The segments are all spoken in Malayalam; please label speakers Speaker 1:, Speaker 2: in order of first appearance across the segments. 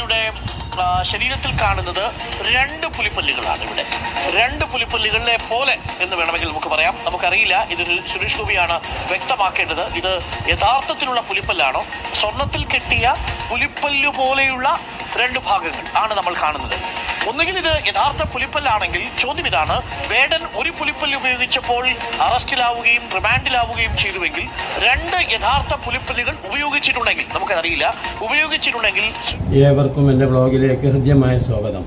Speaker 1: യുടെ ശരീരത്തിൽ കാണുന്നത് രണ്ട് പുലിപ്പല്ലുകളാണ്. ഇവിടെ രണ്ട് പുലിപ്പല്ലുകളെ പോലെ എന്ന് വേണമെങ്കിൽ നമുക്ക് പറയാം. നമുക്കറിയില്ല, ഇതൊരു സുരേഷ് ഗോപിയാണ് വ്യക്തമാക്കേണ്ടത്. ഇത് യഥാർത്ഥത്തിലുള്ള പുലിപ്പല്ലാണോ, സ്വർണത്തിൽ കെട്ടിയ പുലിപ്പല്ലു പോലെയുള്ള രണ്ട് ഭാഗങ്ങൾ ആണ് നമ്മൾ കാണുന്നത്. ഒന്നുകിൽ ഇത് യഥാർത്ഥ പുലിപ്പല്ലാണെങ്കിൽ ചോദ്യം ഇതാണ്: വേടൻ ഒരു പുലിപ്പല്ല് ഉപയോഗിച്ചപ്പോൾ അറസ്റ്റിലാവുകയും റിമാൻഡിലാവുകയും ചെയ്തുവെങ്കിൽ രണ്ട് യഥാർത്ഥ പുലിപ്പല്ലുകൾ ഉപയോഗിച്ചിട്ടുണ്ടെങ്കിൽ, നമുക്കറിയില്ല, ഉപയോഗിച്ചിട്ടുണ്ടെങ്കിൽ.
Speaker 2: ഏവർക്കും എൻ്റെ ബ്ലോഗിലേക്ക് ഹൃദ്യമായ സ്വാഗതം.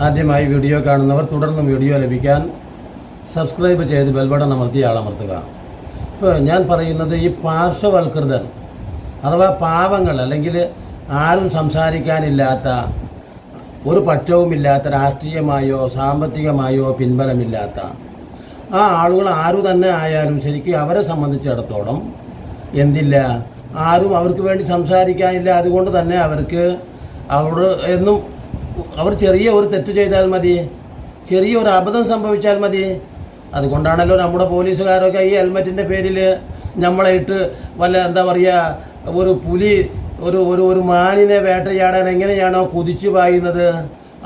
Speaker 2: ആദ്യമായി വീഡിയോ കാണുന്നവർ തുടർന്നും വീഡിയോ ലഭിക്കാൻ സബ്സ്ക്രൈബ് ചെയ്ത് ബെൽബട്ടൺ അമർത്തി ആളമർത്തുക. ഇപ്പോൾ ഞാൻ പറയുന്നത് ഈ പാർശ്വവൽകൃതൻ അഥവാ പാവങ്ങൾ, അല്ലെങ്കിൽ ആരും സംസാരിക്കാനില്ലാത്ത, ഒരു പക്ഷവുമില്ലാത്ത, രാഷ്ട്രീയമായോ സാമ്പത്തികമായോ പിൻബലമില്ലാത്ത ആ ആളുകൾ ആരു തന്നെ ആയാലും ശരിക്കും അവരെ സംബന്ധിച്ചിടത്തോളം എന്തില്ല, ആരും അവർക്ക് വേണ്ടി സംസാരിക്കാനില്ല. അതുകൊണ്ട് തന്നെ അവർക്ക് എന്നും അവർ ചെറിയ ഒരു തെറ്റ് ചെയ്താൽ മതി, ചെറിയൊരു അബദ്ധം സംഭവിച്ചാൽ മതി. അതുകൊണ്ടാണല്ലോ നമ്മുടെ പോലീസുകാരൊക്കെ ഈ ഹെൽമറ്റിൻ്റെ പേരിൽ നമ്മളെ ഇട്ട് വല്ല എന്താ പറയുക, ഒരു പുലി ഒരു മാനിനെ വേട്ടയാടാൻ എങ്ങനെയാണോ കുതിച്ചു പായുന്നത്,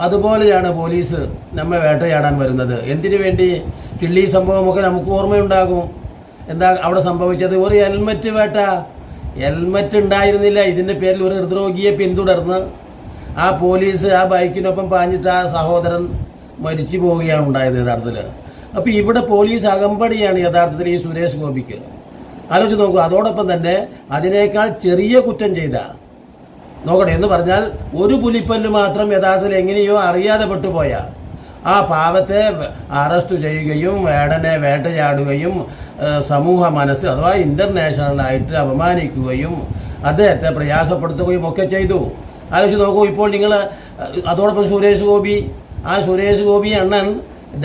Speaker 2: അതുപോലെയാണ് പോലീസ് നമ്മെ വേട്ടയാടാൻ വരുന്നത്. എന്തിനു വേണ്ടി? കിള്ളി സംഭവമൊക്കെ നമുക്ക് ഓർമ്മയുണ്ടാകും. എന്താ അവിടെ സംഭവിച്ചത്? ഒരു ഹെൽമറ്റ് വേട്ട. ഹെൽമറ്റ് ഉണ്ടായിരുന്നില്ല, ഇതിൻ്റെ പേരിൽ ഒരു ഹൃദ്രോഗിയെ പിന്തുടർന്ന് ആ പോലീസ് ആ ബൈക്കിനൊപ്പം പാഞ്ഞിട്ട് ആ സഹോദരൻ മരിച്ചു പോവുകയാണ് ഉണ്ടായത് യഥാർത്ഥത്തിൽ. അപ്പോൾ ഇവിടെ പോലീസ് അകമ്പടിയാണ് യഥാർത്ഥത്തിൽ ഈ സുരേഷ് ഗോപിക്ക്. ആലോചിച്ച് നോക്കൂ. അതോടൊപ്പം തന്നെ അതിനേക്കാൾ ചെറിയ കുറ്റം ചെയ്ത, നോക്കട്ടെ എന്ന് പറഞ്ഞാൽ, ഒരു പുലിപ്പല്ല് മാത്രം യഥാർത്ഥത്തിൽ എങ്ങനെയോ അറിയാതെ പെട്ടുപോയ ആ പാവത്തെ അറസ്റ്റ് ചെയ്യുകയും വേടനെ വേട്ടയാടുകയും സമൂഹ മനസ്സ് അഥവാ ഇൻ്റർനാഷണലായിട്ട് അപമാനിക്കുകയും അദ്ദേഹത്തെ പ്രയാസപ്പെടുത്തുകയും ഒക്കെ ചെയ്തു. ആലോചിച്ച് നോക്കൂ. ഇപ്പോൾ നിങ്ങൾ അതോടൊപ്പം സുരേഷ് ഗോപി അണ്ണൻ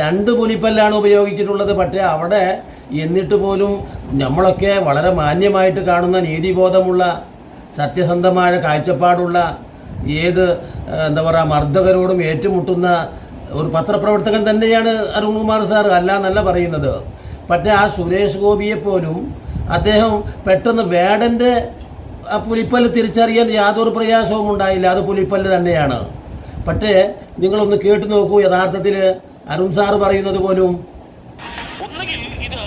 Speaker 2: രണ്ട് പുലിപ്പല്ലാണ് ഉപയോഗിച്ചിട്ടുള്ളത്. പക്ഷേ അവിടെ എന്നിട്ട് പോലും നമ്മളൊക്കെ വളരെ മാന്യമായിട്ട് കാണുന്ന, നീതിബോധമുള്ള, സത്യസന്ധമായ കാഴ്ചപ്പാടുള്ള, ഏത് എന്താ പറയുക, മർദ്ദകരോടും ഏറ്റുമുട്ടുന്ന ഒരു പത്രപ്രവർത്തകൻ തന്നെയാണ് അരുൺകുമാർ സാർ, അല്ല എന്നല്ല പറയുന്നത്. പക്ഷേ ആ സുരേഷ് ഗോപിയെപ്പോലും അദ്ദേഹം പെട്ടെന്ന് വേടൻ്റെ ആ പുലിപ്പല്ല് തിരിച്ചറിയാൻ യാതൊരു പ്രയാസവും ഉണ്ടായില്ല. അത് പുലിപ്പല്ല് തന്നെയാണ്. പക്ഷേ നിങ്ങളൊന്ന് കേട്ടു നോക്കൂ. യഥാർത്ഥത്തിൽ അരുൺ സാറ് പറയുന്നത് പോലും
Speaker 1: ഒന്നുകിൽ ഇത്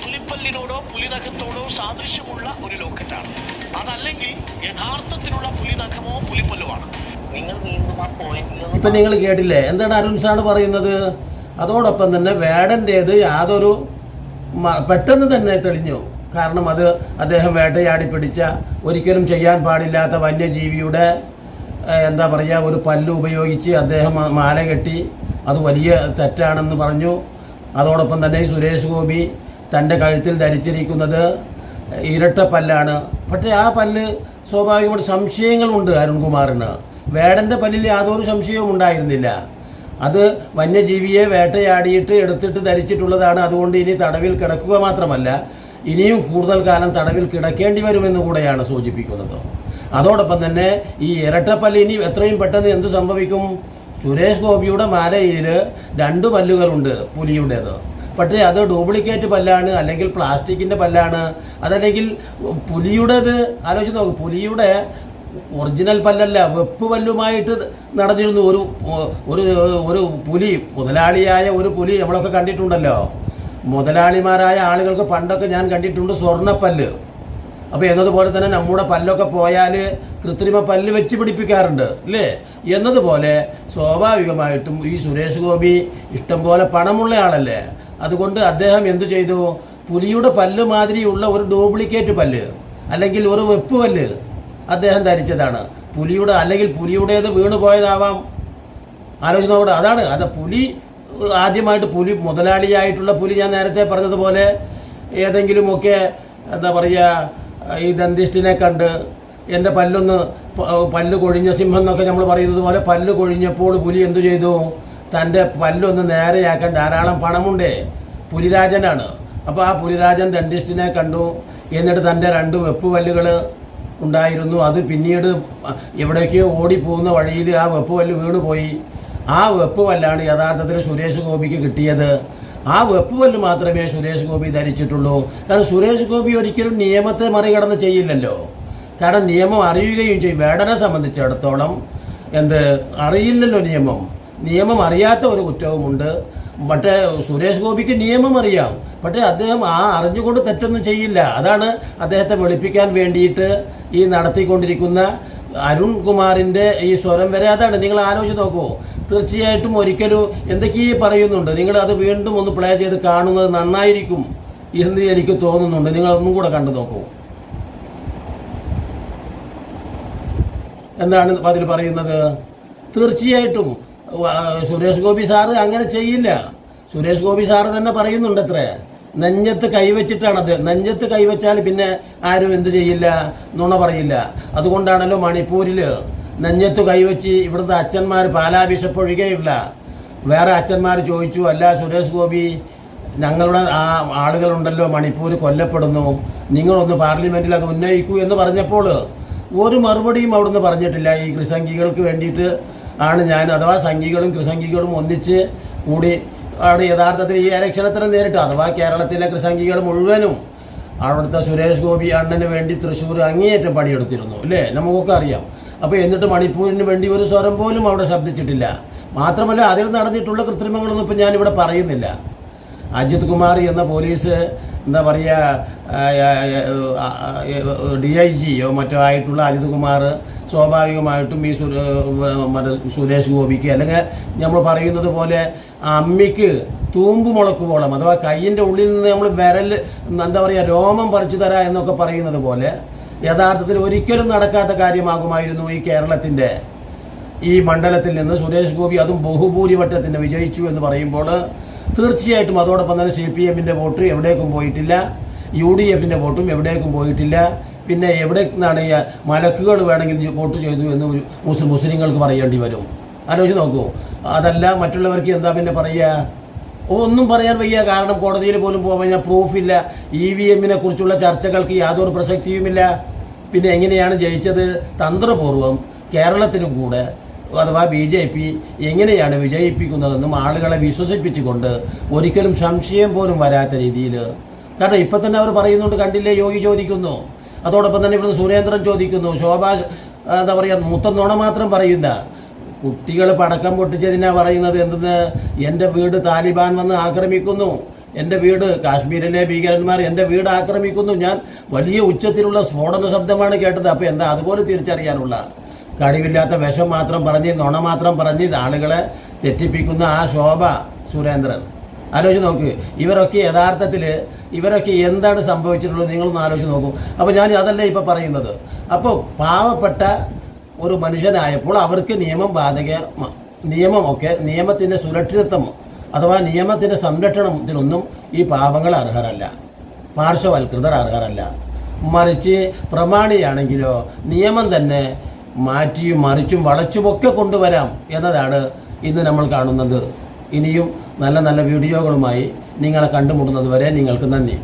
Speaker 1: പുലിപ്പല്ലിനോടോ പുലിനഖത്തോടോ സാദൃശ്യമുള്ള ഒരു ലോക്കറ്റാണ്, അതല്ലെങ്കിൽ യഥാർത്ഥത്തിലുള്ള പുലിനഖമോ പുലിപ്പല്ലുമാണ്. നിങ്ങൾ വീണ്ടും ആ പോയിന്റിൽ
Speaker 2: ഇപ്പം നിങ്ങൾ കേട്ടില്ലേ എന്താണ് അരുൺ സാർ പറയുന്നത്? അതോടൊപ്പം തന്നെ വേടൻ്റേത് യാതൊരു പെട്ടെന്ന് തന്നെ തെളിഞ്ഞു. കാരണം അത് അദ്ദേഹം വേട്ടയാടി പിടിച്ച, ഒരിക്കലും ചെയ്യാൻ പാടില്ലാത്ത വന്യജീവിയുടെ എന്താ പറയുക, ഒരു പല്ല് ഉപയോഗിച്ച് അദ്ദേഹം മാല കെട്ടി, അത് വലിയ തെറ്റാണെന്ന് പറഞ്ഞു. അതോടൊപ്പം തന്നെ സുരേഷ് ഗോപി തൻ്റെ കഴുത്തിൽ ധരിച്ചിരിക്കുന്നത് ഇരട്ടപ്പല്ലാണ്. പക്ഷേ ആ പല്ല് സ്വാഭാവികമായിട്ട് സംശയങ്ങളുണ്ട് അരുൺകുമാറിന്. വേടൻ്റെ പല്ലിൽ യാതൊരു സംശയവും ഉണ്ടായിരുന്നില്ല. അത് വന്യജീവിയെ വേട്ടയാടിയിട്ട് എടുത്തിട്ട് ധരിച്ചിട്ടുള്ളതാണ്. അതുകൊണ്ട് ഇനി തടവിൽ കിടക്കുക മാത്രമല്ല, ഇനിയും കൂടുതൽ കാലം തടവിൽ കിടക്കേണ്ടി വരുമെന്ന് കൂടെയാണ് സൂചിപ്പിക്കുന്നത്. അതോടൊപ്പം തന്നെ ഈ ഇരട്ടപ്പല്ല് ഇനി എത്രയും പെട്ടെന്ന് എന്തു സംഭവിക്കും? സുരേഷ് ഗോപിയുടെ മാലയിൽ രണ്ട് പല്ലുകളുണ്ട് പുലിയുടേത്. പക്ഷേ അത് ഡ്യൂപ്ലിക്കേറ്റ് പല്ലാണ്, അല്ലെങ്കിൽ പ്ലാസ്റ്റിക്കിൻ്റെ പല്ലാണ്, അതല്ലെങ്കിൽ പുലിയുടേത്. ആലോചിച്ച് നോക്കും. പുലിയുടെ ഒറിജിനൽ പല്ലല്ല, വെപ്പ് പല്ലുമായിട്ട് നടന്നിരുന്നു ഒരു പുലി. മുതലാളിയായ ഒരു പുലി നമ്മളൊക്കെ കണ്ടിട്ടുണ്ടല്ലോ. മുതലാളിമാരായ ആളുകൾക്ക് പണ്ടൊക്കെ ഞാൻ കണ്ടിട്ടുണ്ട് സ്വർണ്ണപ്പല്ല്. അപ്പോൾ എന്നതുപോലെ തന്നെ നമ്മുടെ പല്ലൊക്കെ പോയാൽ കൃത്രിമ പല്ല് വെച്ച് പിടിപ്പിക്കാറുണ്ട് അല്ലേ? എന്നതുപോലെ സ്വാഭാവികമായിട്ടും ഈ സുരേഷ് ഗോപി ഇഷ്ടം പോലെ പണമുള്ള ആളല്ലേ. അതുകൊണ്ട് അദ്ദേഹം എന്തു ചെയ്തു? പുലിയുടെ പല്ല് മാതിരിയുള്ള ഒരു ഡ്യൂപ്ലിക്കേറ്റ് പല്ല്, അല്ലെങ്കിൽ ഒരു വെപ്പ് പല്ല് അദ്ദേഹം ധരിച്ചതാണ്. പുലിയുടെ, അല്ലെങ്കിൽ പുലിയുടേത് വീണ് പോയതാവാം. ആലോചന നോക്കട്ടെ. അതാണ് അത് പുലി ആദ്യമായിട്ട് മുതലാളിയായിട്ടുള്ള പുലി, ഞാൻ നേരത്തെ പറഞ്ഞതുപോലെ ഏതെങ്കിലുമൊക്കെ എന്താ പറയുക, ഈ ദന്തിഷ്ടിനെ കണ്ട് എൻ്റെ പല്ല് കൊഴിഞ്ഞ സിംഹം എന്നൊക്കെ നമ്മൾ പറയുന്നത് പോലെ പല്ല് കൊഴിഞ്ഞപ്പോൾ പുലി എന്തു ചെയ്തു? തൻ്റെ പല്ലൊന്ന് നേരെയാക്കാൻ ധാരാളം പണമുണ്ടേ, പുലിരാജനാണ്. അപ്പോൾ ആ പുലിരാജൻ ദന്തിഷ്ടിനെ കണ്ടു. എന്നിട്ട് തൻ്റെ രണ്ട് വെപ്പ് പല്ലുകൾ ഉണ്ടായിരുന്നു, അത് പിന്നീട് എവിടേക്കോ ഓടിപ്പോകുന്ന വഴിയിൽ ആ വെപ്പ് പല്ല് വീണുപോയി. ആ വെപ്പ് പല്ലാണ് യഥാർത്ഥത്തിൽ സുരേഷ് ഗോപിക്ക് കിട്ടിയത്. ആ വെപ്പ് പല്ല് മാത്രമേ സുരേഷ് ഗോപി ധരിച്ചിട്ടുള്ളൂ. കാരണം സുരേഷ് ഗോപി ഒരിക്കലും നിയമത്തെ മറികടന്ന് ചെയ്യില്ലല്ലോ. കാരണം നിയമം അറിയുകയും ചെയ്യും. വേടനെ സംബന്ധിച്ചിടത്തോളം അറിയില്ലല്ലോ നിയമം അറിയാത്ത ഒരു കുറ്റവുമുണ്ട്. മറ്റേ സുരേഷ് ഗോപിക്ക് നിയമം അറിയാം, പക്ഷേ അദ്ദേഹം അറിഞ്ഞുകൊണ്ട് തെറ്റൊന്നും ചെയ്യില്ല. അതാണ് അദ്ദേഹത്തെ വെളുപ്പിക്കാൻ വേണ്ടിയിട്ട് ഈ നടത്തിക്കൊണ്ടിരിക്കുന്ന അരുൺകുമാറിൻ്റെ ഈ സ്വരം വരെ അതാണ്. നിങ്ങൾ ആലോചിച്ച് നോക്കൂ. തീർച്ചയായിട്ടും ഒരിക്കലും എന്തൊക്കെയോ പറയുന്നുണ്ട്. നിങ്ങൾ അത് വീണ്ടും ഒന്ന് പ്ലേ ചെയ്ത് കാണുന്നത് നന്നായിരിക്കും എന്ന് എനിക്ക് തോന്നുന്നുണ്ട്. നിങ്ങളൊന്നും കൂടെ കണ്ടു നോക്കൂ. എന്താണ് അതിൽ പറയുന്നത്? തീർച്ചയായിട്ടും സുരേഷ് ഗോപി സാറ് അങ്ങനെ ചെയ്യില്ല. സുരേഷ് ഗോപി സാറ് തന്നെ പറയുന്നുണ്ട് അത്രേ. നെഞ്ചത്ത് കൈവച്ചിട്ടാണ് അദ്ദേഹം. നെഞ്ചത്ത് കൈവച്ചാൽ പിന്നെ ആരും എന്ത് ചെയ്യില്ല, നുണ പറയില്ല. അതുകൊണ്ടാണല്ലോ മണിപ്പൂരിൽ നെഞ്ചത്ത് കൈവച്ച് ഇവിടുത്തെ അച്ഛന്മാർ, പാലാ ബിഷപ്പ് ഒഴികെയുള്ള വേറെ അച്ഛന്മാർ ചോദിച്ചു, അല്ല സുരേഷ് ഗോപി, ഞങ്ങളുടെ ആളുകളുണ്ടല്ലോ മണിപ്പൂർ കൊല്ലപ്പെടുന്നു, നിങ്ങളൊന്ന് പാർലമെൻറ്റിൽ അത് ഉന്നയിക്കൂ എന്ന് പറഞ്ഞപ്പോൾ ഒരു മറുപടിയും അവിടുന്ന് പറഞ്ഞിട്ടില്ല. ഈ കൃസംഗികൾക്ക് വേണ്ടിയിട്ട് ആണ് ഞാൻ, അഥവാ സംഘികളും കൃസംഗികളും ഒന്നിച്ച് കൂടി ആണ് യഥാർത്ഥത്തിൽ ഈ ഇലക്ഷനത്തിന് നേരിട്ട്, അഥവാ കേരളത്തിലെ കൃസംഗികൾ മുഴുവനും അവിടുത്തെ സുരേഷ് ഗോപി അണ്ണന് വേണ്ടി തൃശ്ശൂർ അങ്ങേയറ്റം പണിയെടുത്തിരുന്നു, അല്ലേ? നമുക്കൊക്കെ അറിയാം. അപ്പോൾ എന്നിട്ട് മണിപ്പൂരിന് വേണ്ടി ഒരു സ്വരം പോലും അവിടെ ശബ്ദിച്ചിട്ടില്ല. മാത്രമല്ല അതിൽ നടന്നിട്ടുള്ള കൃത്രിമങ്ങളൊന്നും ഇപ്പം ഞാനിവിടെ പറയുന്നില്ല. അജിത് കുമാർ എന്ന പോലീസ് എന്താ പറയുക, DIGയോ മറ്റോ ആയിട്ടുള്ള അജിത് കുമാർ സ്വാഭാവികമായിട്ടും ഈ സുരേഷ് ഗോപിക്ക്, അല്ലെങ്കിൽ നമ്മൾ പറയുന്നത് പോലെ അമ്മിക്ക് തൂമ്പ് മുളക്കുവോളം, അഥവാ കയ്യിൻ്റെ ഉള്ളിൽ നിന്ന് നമ്മൾ വിരൽ എന്താ പറയുക രോമം പറിച്ചു തരാം എന്നൊക്കെ പറയുന്നത് പോലെ യഥാർത്ഥത്തിൽ ഒരിക്കലും നടക്കാത്ത കാര്യമാകുമായിരുന്നു ഈ കേരളത്തിൻ്റെ ഈ മണ്ഡലത്തിൽ നിന്ന് സുരേഷ് ഗോപി അതും ബഹുഭൂരിപക്ഷത്തിന് വിജയിച്ചു എന്ന് പറയുമ്പോൾ തീർച്ചയായിട്ടും അതോടൊപ്പം തന്നെ CPMൻ്റെ വോട്ട് എവിടേക്കും പോയിട്ടില്ല, UDFൻ്റെ വോട്ടും എവിടേക്കും പോയിട്ടില്ല. പിന്നെ എവിടെ നിന്നാണ് ഈ മലക്കുകൾ വേണമെങ്കിൽ വോട്ട് ചെയ്തു എന്ന് മുസ്ലിങ്ങൾക്ക് പറയേണ്ടി വരും. ആലോചിച്ച് നോക്കൂ. അതല്ല മറ്റുള്ളവർക്ക് എന്താ പിന്നെ പറയുക? ഒന്നും പറയാൻ വയ്യ. കാരണം കോടതിയിൽ പോലും പോകാൻ പ്രൂഫില്ല. EVMനെ കുറിച്ചുള്ള ചർച്ചകൾക്ക് യാതൊരു പ്രസക്തിയുമില്ല. പിന്നെ എങ്ങനെയാണ് ജയിച്ചത്? തന്ത്രപൂർവ്വം കേരളത്തിലും കൂടെ അഥവാ BJP എങ്ങനെയാണ് വിജയിപ്പിക്കുന്നതെന്നും ആളുകളെ വിശ്വസിപ്പിച്ചുകൊണ്ട് ഒരിക്കലും സംശയം പോലും വരാത്ത രീതിയിൽ. കാരണം ഇപ്പം തന്നെ അവർ പറയുന്നുണ്ട്, കണ്ടില്ലേ, യോഗി ചോദിക്കുന്നു, അതോടൊപ്പം തന്നെ ഇവിടുന്ന് സുരേന്ദ്രൻ ചോദിക്കുന്നു, ശോഭ എന്താ പറയുക മുത്തം നുണ മാത്രം പറയുന്ന കുട്ടികൾ പടക്കം പൊട്ടിച്ചതിനാണ് പറയുന്നത്. എന്തെന്ന്? എൻ്റെ വീട് താലിബാൻ വന്ന് ആക്രമിക്കുന്നു, എൻ്റെ വീട് കാശ്മീരിലെ ഭീകരന്മാർ എൻ്റെ വീട് ആക്രമിക്കുന്നു, ഞാൻ വലിയ ഉച്ചത്തിലുള്ള സ്ഫോടന ശബ്ദമാണ് കേട്ടത്. അപ്പോൾ എന്താ അതുപോലെ തിരിച്ചറിയാനുള്ള കഴിവില്ലാത്ത വിഷം മാത്രം പറഞ്ഞ് നുണ മാത്രം പറഞ്ഞ് ആളുകളെ തെറ്റിപ്പിക്കുന്ന ആ ശോഭ സുരേന്ദ്രൻ. ആലോചിച്ച് നോക്ക്. ഇവരൊക്കെ യഥാർത്ഥത്തിൽ ഇവരൊക്കെ എന്താണ് സംഭവിച്ചിട്ടുള്ളത് നിങ്ങളൊന്ന് ആലോചിച്ച് നോക്കൂ. അപ്പോൾ ഞാൻ അതല്ല ഇപ്പോൾ പറയുന്നത്. അപ്പോൾ പാവപ്പെട്ട ഒരു മനുഷ്യനായപ്പോൾ അവർക്ക് നിയമമൊക്കെ നിയമത്തിൻ്റെ സുരക്ഷിതത്വം അഥവാ നിയമത്തിൻ്റെ സംരക്ഷണത്തിനൊന്നും ഈ പാവങ്ങൾ അർഹരല്ല, പാർശ്വവൽകൃതർ അർഹരല്ല. മറിച്ച് പ്രമാണിയാണെങ്കിലോ നിയമം തന്നെ മാറ്റിയും മറിച്ചും വളച്ചുമൊക്കെ കൊണ്ടുവരാം എന്നതാണ് ഇന്ന് നമ്മൾ കാണുന്നത്. ഇനിയും നല്ല നല്ല വീഡിയോകളുമായി നിങ്ങളെ കണ്ടുമുട്ടുന്നത് വരെ നിങ്ങൾക്ക് നന്ദി.